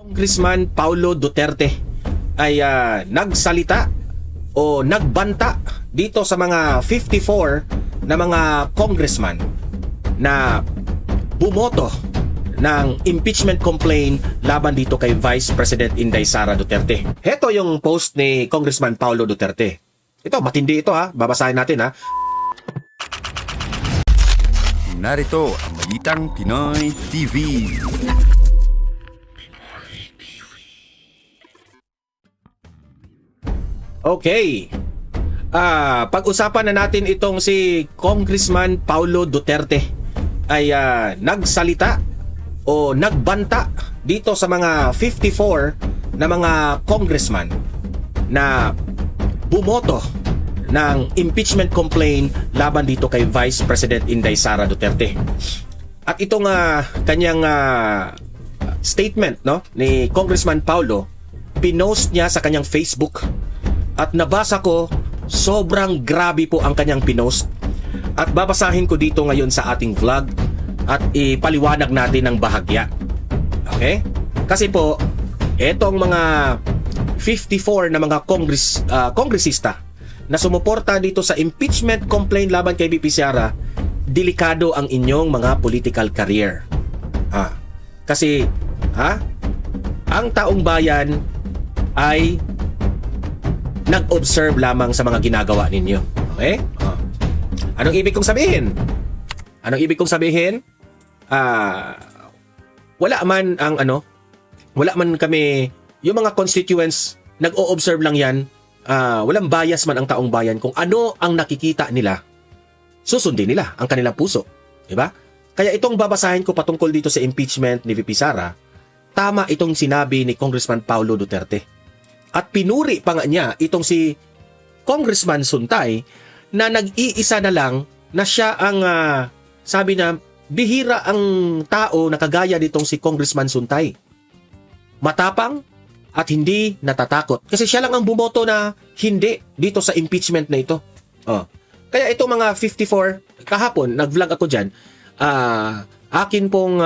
Congressman Paulo Duterte ay nagsalita o nagbanta dito sa mga 54 na mga congressman na bumoto ng impeachment complaint laban dito kay Vice President Inday Sara Duterte. Heto yung post ni Congressman Paulo Duterte. Ito, matindi ito ha. Babasahin natin ha. Narito ang Balitang Pinoy TV. Okay. Pag-usapan na natin itong si Congressman Paulo Duterte ay nagsalita o nagbanta dito sa mga 54 na mga congressman na bumoto ng impeachment complaint laban dito kay Vice President Inday Sara Duterte. At itong kanyang statement ni Congressman Paulo, pinost niya sa kanyang Facebook. At nabasa ko, sobrang grabe po ang kanyang pinost. At babasahin ko dito ngayon sa ating vlog at ipaliwanag natin ng bahagya. Okay? Kasi po, etong mga 54 na mga kongresista na sumuporta dito sa impeachment complaint laban kay VP Sara, delikado ang inyong mga political career. Kasi, ang taong bayan ay nag-observe lamang sa mga ginagawa ninyo. Okay? Anong ibig kong sabihin? Anong ibig kong sabihin? Wala man kami, yung mga constituents, nag-o-observe lang yan, walang bias man ang taong bayan kung ano ang nakikita nila, susundin nila ang kanilang puso. Diba? Kaya itong babasahin ko patungkol dito sa impeachment ni VP Sara, tama itong sinabi ni Congressman Paulo Duterte. At pinuri pa nga niya itong si Congressman Suntay na nag-iisa na lang na siya ang sabi na bihira ang tao na kagaya nitong si Congressman Suntay. Matapang at hindi natatakot. Kasi siya lang ang bumoto na hindi dito sa impeachment na ito. Kaya itong mga 54, kahapon, nag-vlog ako dyan, akin pong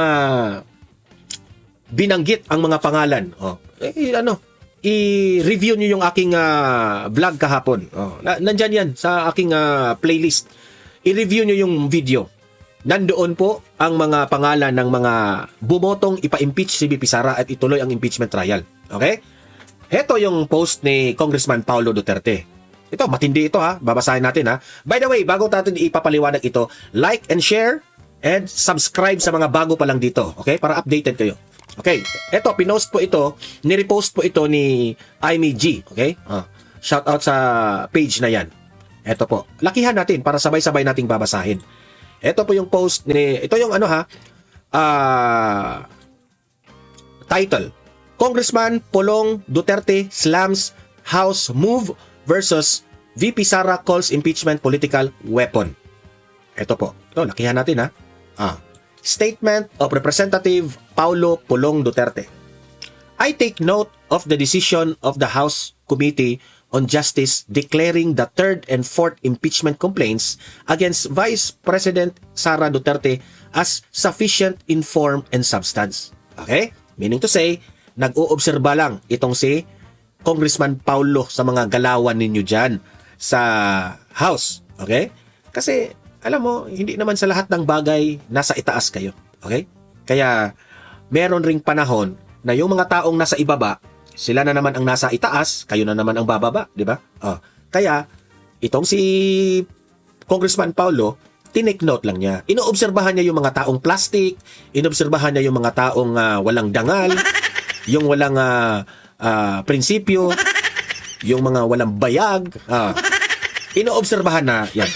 binanggit ang mga pangalan. I-review nyo yung aking vlog kahapon. Nandyan yan sa aking playlist. I-review nyo yung video. Nandoon po ang mga pangalan ng mga bumotong ipa-impeach si VP Sara at ituloy ang impeachment trial. Okay? Heto yung post ni Congressman Paulo Duterte. Ito, matindi ito ha. Babasahin natin ha. By the way, bago natin ipapaliwanag ito, like and share and subscribe sa mga bago pa lang dito. Okay? Para updated kayo. Okay, eto, pinost po ito, nirepost po ito ni Amy G. Okay? Shout out sa page na yan. Eto po, lakihan natin para sabay-sabay nating babasahin. Eto po yung post ni, ito yung title, Congressman Pulong Duterte slams House move versus VP Sara calls impeachment political weapon. Eto po, ito, lakihan natin ha. Statement of Representative Paulo Pulong Duterte. I take note of the decision of the House Committee on Justice declaring the third and fourth impeachment complaints against Vice President Sara Duterte as sufficient in form and substance. Okay? Meaning to say, nag-oobserba lang itong si Congressman Paulo sa mga galawan ninyo dyan sa House. Okay? Kasi alam mo, hindi naman sa lahat ng bagay nasa itaas kayo. Okay? Kaya, meron ring panahon na yung mga taong nasa ibaba, sila na naman ang nasa itaas, kayo na naman ang bababa. Di ba? Kaya, itong si Congressman Paulo, tinake note lang niya. Inoobserbahan niya yung mga taong plastic, inoobserbahan niya yung mga taong walang dangal, yung walang prinsipyo, yung mga walang bayag. Inoobserbahan na yan.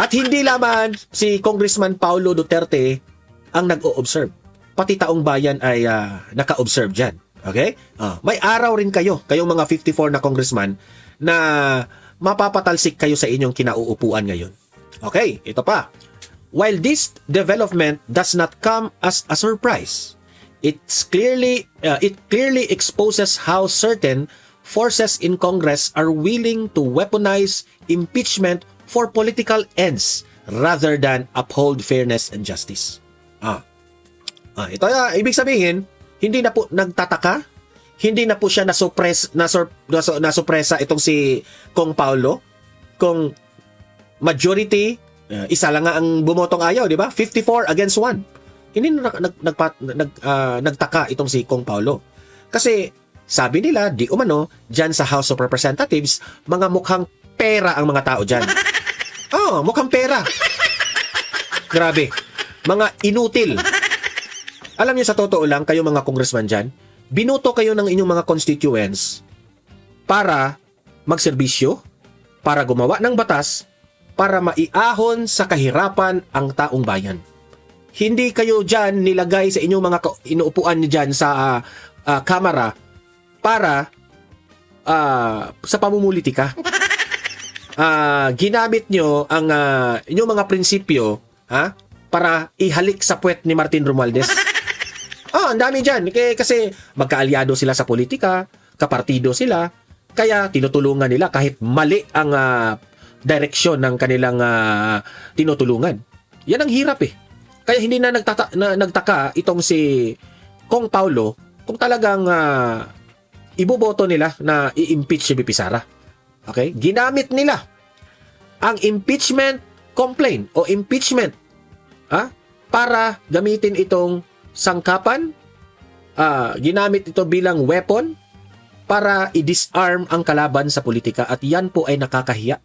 At hindi lamang si Congressman Paulo Duterte ang nag-o-observe. Pati taong bayan ay naka-observe dyan. Okay? May araw rin kayong mga 54 na congressman na mapapatalsik kayo sa inyong kinauupuan ngayon. Okay, ito pa. While this development does not come as a surprise, it clearly exposes how certain forces in Congress are willing to weaponize impeachment for political ends rather than uphold fairness and justice. Ito ibig sabihin, hindi na po nagtataka, hindi na po siya nasupresa itong si Kong Paulo. Kung majority, isa lang nga ang bumotong ayaw, di ba? 54 against 1. Hindi na nagtaka itong si Kong Paulo. Kasi sabi nila, di umano, dyan sa House of Representatives, mga mukhang pera ang mga tao dyan. Oh, mukhang pera. Grabe. Mga inutil. Alam niyo, sa totoo lang, kayo mga congressman dyan, binuto kayo ng inyong mga constituents para magserbisyo, para gumawa ng batas, para maiahon sa kahirapan ang taong bayan. Hindi kayo dyan nilagay sa inyong mga inuupuan dyan sa kamara para sa pamumulitika. Ginamit nyo ang inyong mga prinsipyo para ihalik sa puwet ni Martin Romualdez. Ang dami dyan. Kasi magkaalyado sila sa politika, kapartido sila, kaya tinutulungan nila kahit mali ang direksyon ng kanilang tinutulungan. Yan ang hirap eh. Kaya hindi na nagtaka itong si Kong Paulo kung talagang iboboto nila na i-impeach si BP Sara. Okay? Ginamit nila ang impeachment complaint o impeachment para gamitin itong sangkapan, ginamit ito bilang weapon para i-disarm ang kalaban sa politika, at yan po ay nakakahiya.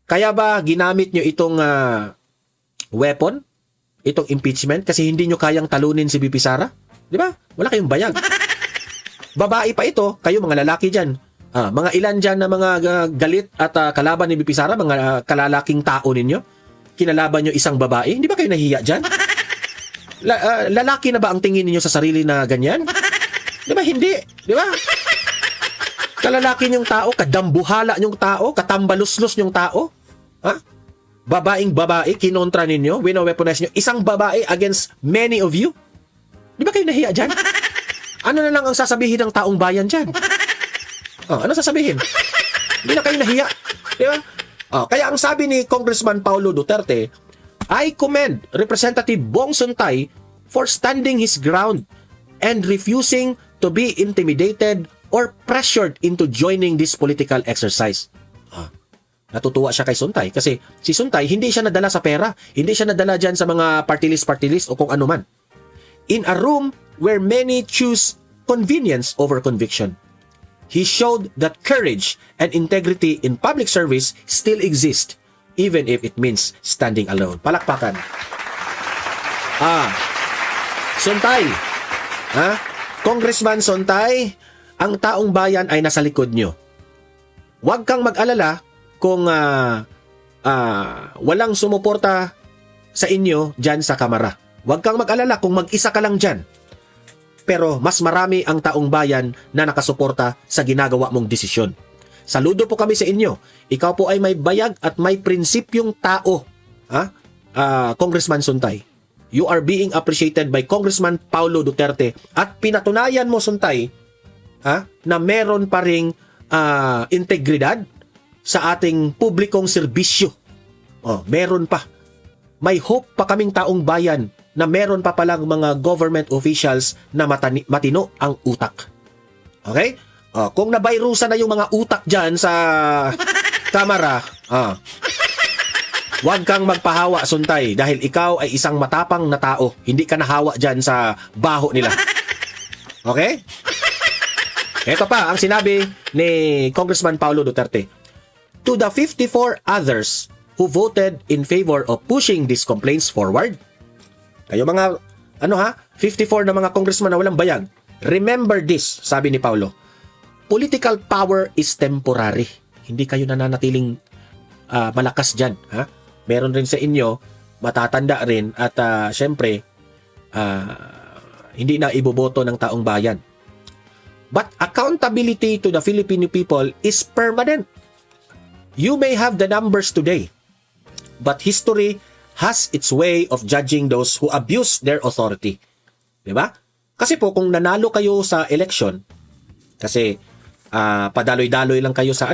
Kaya ba ginamit nyo itong weapon, itong impeachment, kasi hindi nyo kayang talunin si BP Sara? Di ba? Wala kayong bayag. Babae pa ito, kayo mga lalaki dyan. Mga ilan dyan na mga galit at kalaban ni BP Sara, mga kalalaking tao ninyo, kinalaban nyo isang babae, hindi ba kayo nahiya dyan? Lalaki na ba ang tingin niyo sa sarili na ganyan? Di ba hindi? Di ba? Kalalaki niyong tao, kadambuhala niyong tao, katambaluslos niyong tao. Babaeng babae, kinontra ninyo, wino-weaponize niyo isang babae against many of you. Di ba kayo nahiya dyan? Ano na lang ang sasabihin ng taong bayan dyan? Ano sasabihin? Hindi na kayo nahiya. Di ba? Kaya ang sabi ni Congressman Paulo Duterte, I commend Representative Bong Suntay for standing his ground and refusing to be intimidated or pressured into joining this political exercise. Natutuwa siya kay Suntay kasi si Suntay hindi siya nadala sa pera, hindi siya nadala dyan sa mga party list o kung ano man. In a room where many choose convenience over conviction, he showed that courage and integrity in public service still exist, even if it means standing alone. Palakpakan. Suntay. Congressman Suntay, ang taong bayan ay nasa likod nyo. Huwag kang mag-alala kung walang sumuporta sa inyo dyan sa kamara. Huwag kang mag-alala kung mag-isa ka lang dyan. Pero mas marami ang taong bayan na nakasuporta sa ginagawa mong desisyon. Saludo po kami sa inyo. Ikaw po ay may bayag at may prinsipyong tao. Congressman Suntay. You are being appreciated by Congressman Paulo Duterte. At pinatunayan mo, Suntay, na meron pa ring integridad sa ating publikong serbisyo. Meron pa. May hope pa kaming taong bayan na meron pa palang mga government officials na matino ang utak. Okay? Kung nabayrusan na yung mga utak dyan sa kamara, huwag kang magpahawa, Suntay, dahil ikaw ay isang matapang na tao. Hindi ka nahawa dyan sa baho nila. Okay? Ito pa ang sinabi ni Congressman Paulo Duterte. To the 54 others who voted in favor of pushing these complaints forward, kayo mga 54 na mga congressman na walang bayag, remember this, sabi ni Paulo. Political power is temporary. Hindi kayo nananatiling malakas dyan. Meron rin sa inyo, matatanda rin at syempre, hindi na iboboto ng taong bayan. But accountability to the Filipino people is permanent. You may have the numbers today, but history has its way of judging those who abuse their authority. Diba? Kasi po, kung nanalo kayo sa election, kasi padaloy-daloy lang kayo sa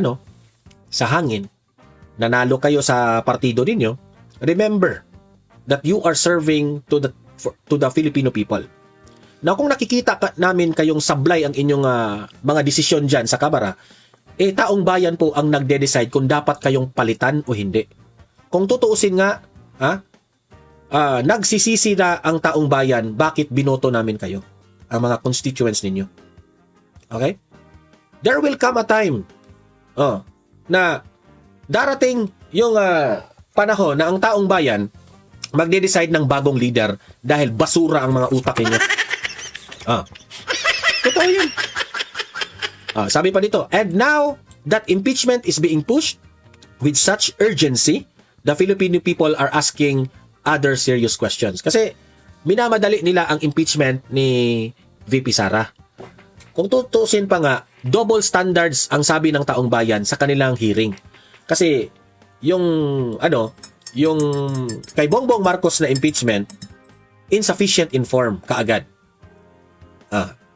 sa hangin, nanalo kayo sa partido ninyo, remember that you are serving to the Filipino people. na kung nakikita namin kayong sablay ang inyong mga desisyon dyan sa Kamara, taong bayan po ang nagde-decide kung dapat kayong palitan o hindi. Kung tutuusin nga, nagsisisi na ang taong bayan bakit binoto namin kayo, ang mga constituents ninyo. Okay? There will come a time na darating yung panahon na ang taong bayan magde-decide ng bagong leader dahil basura ang mga utak ninyo. Totoo yun. Sabi pa dito, and now that impeachment is being pushed with such urgency, the Filipino people are asking other serious questions. Kasi minamadali nila ang impeachment ni VP Sara. Kung tutusin pa nga, double standards ang sabi ng taong bayan sa kanilang hearing. Kasi yung kay Bongbong Marcos na impeachment, insufficient inform kaagad.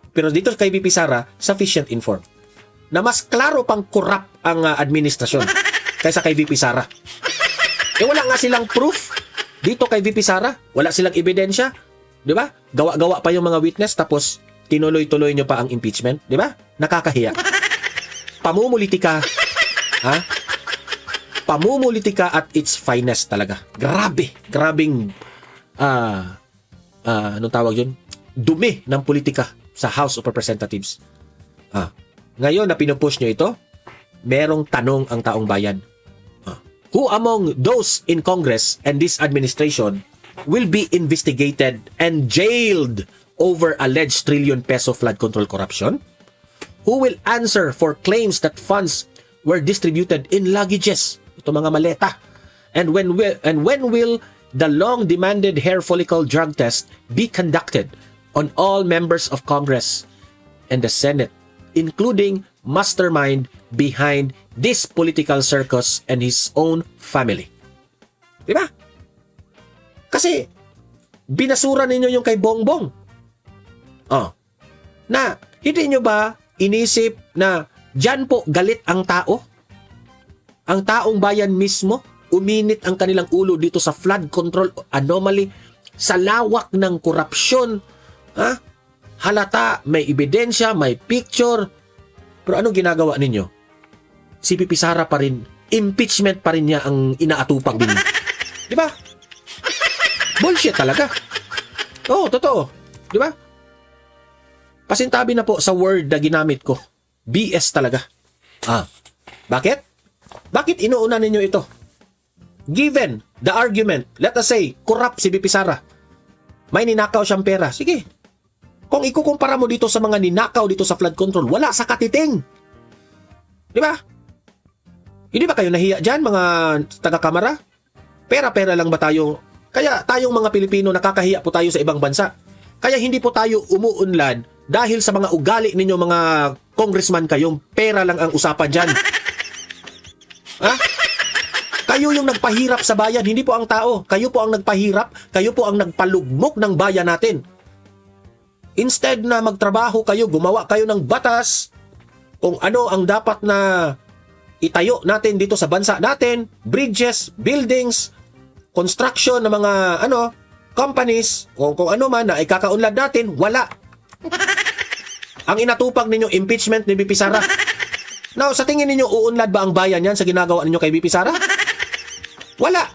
Pero dito kay VP Sara, sufficient inform. Na mas klaro pang corrupt ang administrasyon kaysa kay VP Sara. Wala nga silang proof dito kay VP Sara. Wala silang ebidensya. Di ba? Gawa-gawa pa yung mga witness tapos tinuloy-tuloy nyo pa ang impeachment. Di ba? Nakakahiya. Pamumulitika. Pamumulitika at its finest talaga. Grabe. Grabing anong tawag yun? Dumi ng politika sa House of Representatives. Ngayon na pinupush nyo ito, merong tanong ang taong bayan. Who among those in Congress and this administration will be investigated and jailed over alleged trillion peso flood control corruption? Who will answer for claims that funds were distributed in luggages? Ito mga maleta. And when will the long-demanded hair follicle drug test be conducted on all members of Congress and the Senate, including mastermind behind this political circus and his own family? Diba? Kasi binasura ninyo yung kay Bongbong. Na hindi nyo ba inisip na dyan po galit ang tao? Ang taong bayan mismo, uminit ang kanilang ulo dito sa flood control anomaly, sa lawak ng korupsyon. Halata, may ebidensya, may picture. Pero anong ginagawa ninyo? Si VP Sara pa rin, impeachment pa rin niya ang inaatupag din. Di ba? Bullshit talaga. Totoo. Di ba? Pasintabi na po sa word na ginamit ko. BS talaga. Bakit? Bakit inuuna ninyo ito? Given the argument, let us say, corrupt si VP Sara. May ninakaw siyang pera. Sige. Kung ikukumpara mo dito sa mga ninakaw dito sa flood control, wala sa katiting. Di ba? Hindi ba kayo nahiya dyan, mga taga-kamara? Pera-pera lang ba tayo? Kaya tayong mga Pilipino, nakakahiya po tayo sa ibang bansa. Kaya hindi po tayo umuunlad dahil sa mga ugali ninyo, mga congressman kayong pera lang ang usapan dyan. Kayo yung nagpahirap sa bayan, hindi po ang tao. Kayo po ang nagpahirap, kayo po ang nagpalugmok ng bayan natin. Instead na magtrabaho kayo, gumawa kayo ng batas kung ano ang dapat na itayo natin dito sa bansa natin, bridges, buildings, construction ng mga companies, kung ano man na ikakaunlad natin, wala. Ang inatupag ninyo, impeachment ni VP Sara. Now, sa tingin ninyo, uunlad ba ang bayan yan sa ginagawa ninyo kay VP Sara? Wala.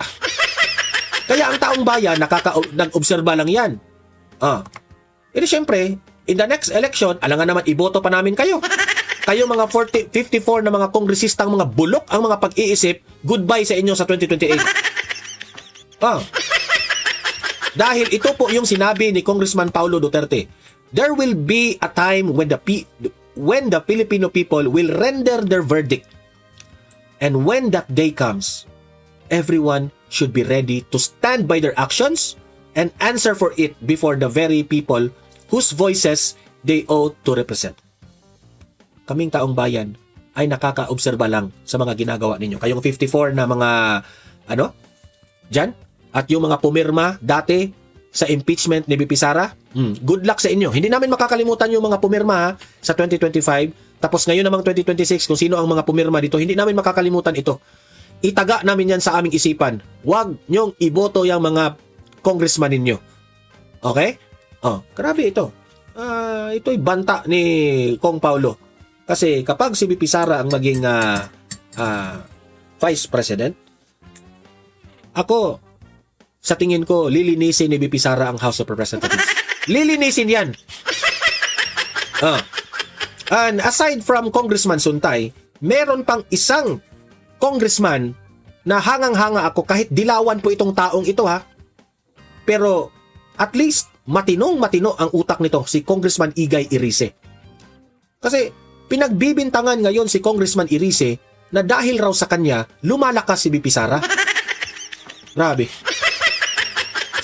Kaya ang taong bayan, nag-obserba lang yan. Siyempre, in the next election, alangan naman, iboto pa namin kayo. Kayo mga 54 na mga kongresistang mga bulok ang mga pag-iisip, goodbye sa inyo sa 2028. Dahil ito po yung sinabi ni Congressman Paulo Duterte. There will be a time when the Filipino people will render their verdict. And when that day comes, everyone should be ready to stand by their actions and answer for it before the very people whose voices they ought to represent. Kaming taong bayan ay nakaka-obserba lang sa mga ginagawa ninyo. Kayong 54 na mga dyan, at yung mga pumirma dati sa impeachment ni VP Sara, good luck sa inyo. Hindi namin makakalimutan yung mga pumirma sa 2025. Tapos ngayon namang 2026, kung sino ang mga pumirma dito, hindi namin makakalimutan ito. Itaga namin yan sa aming isipan. Huwag nyong iboto yung mga congressman ninyo. Okay? Grabe ito. ito'y banta ni Kong Paulo. Kasi kapag si VP Sara ang maging Vice President, ako, sa tingin ko, lilinisin ni VP Sara ang House of Representatives. Lilinisin yan! And aside from Congressman Suntay, meron pang isang congressman na hangang-hanga ako kahit dilawan po itong taong ito ha. Pero at least matinong-matino ang utak nito, si Congressman Igay Irice. Kasi pinagbibintangan ngayon si Congressman Irice na dahil raw sa kanya, lumalakas si VP Sara. Grabe.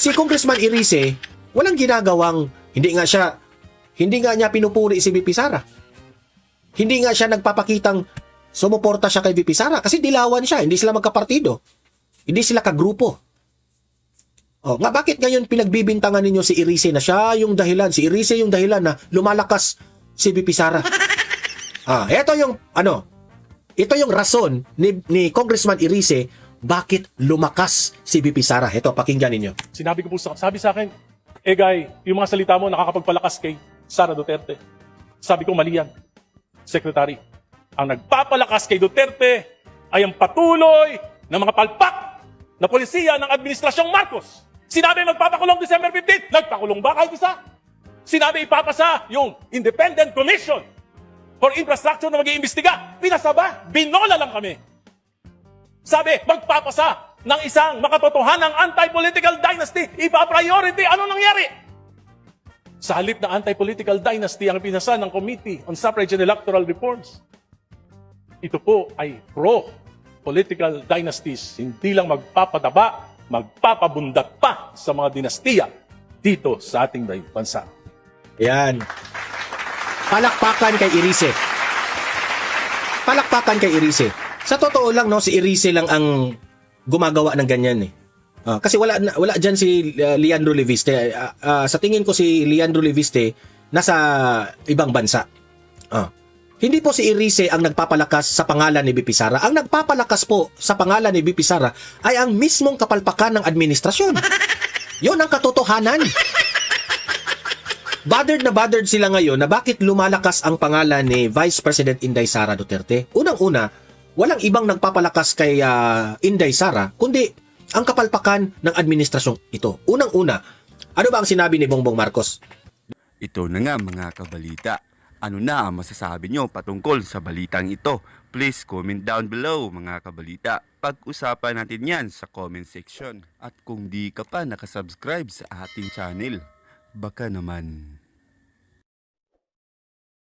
Si Congressman Irice, walang ginagawang, hindi nga niya pinupuri si VP Sara. Hindi nga siya nagpapakitang sumuporta siya kay VP Sara kasi dilawan siya, hindi sila magkapartido. Hindi sila kagrupo. Nga bakit ngayon pinagbibintangan ninyo si Irice na siya yung dahilan, si Irice yung dahilan na lumalakas si VP Sara? Ito yung rason ni Congressman Irice bakit lumakas si VP Sara. Ito, pakinggan ninyo. Sabi sa akin, Egay, yung mga salita mo nakakapagpalakas kay Sara Duterte. Sabi ko, mali yan, Secretary. Ang nagpapalakas kay Duterte ay ang patuloy ng mga palpak na polisiya ng Administrasyong Marcos. Sinabi magpapakulong December 15, nagpakulong ba kahit isa? Sinabi ipapasa yung Independent Commission for Infrastructure na mag-iimbestiga. Pinasa ba? Binola lang kami. Sabi, magpapasa ng isang makatotohanang anti-political dynasty. Ipa-priority. Ano nangyari? Sa halip na anti-political dynasty ang pinasa ng Committee on Suffrage and Electoral Reforms. Ito po ay pro-political dynasties. Hindi lang magpapadaba, magpapabundat pa sa mga dinastiya dito sa ating bansa. Yan. Palakpakan kay Irice. Palakpakan kay Irice. Sa totoo lang, no, si Irice lang ang gumagawa ng ganyan eh. Kasi wala dyan si Leandro Leviste. Sa tingin ko si Leandro Leviste nasa ibang bansa. Hindi po si Irice ang nagpapalakas sa pangalan ni VP Sara. Ang nagpapalakas po sa pangalan ni VP Sara ay ang mismong kapalpakan ng administrasyon. Yon ang katotohanan. Bothered sila ngayon na bakit lumalakas ang pangalan ni Vice President Inday Sara Duterte. Unang-una, walang ibang nagpapalakas kay Inday Sara, kundi ang kapalpakan ng administrasyong ito. Unang-una, ano ba ang sinabi ni Bongbong Marcos? Ito na nga mga kabalita. Ano na ang masasabi nyo patungkol sa balitang ito? Please comment down below mga kabalita. Pag-usapan natin yan sa comment section. At kung di ka pa nakasubscribe sa ating channel, baka naman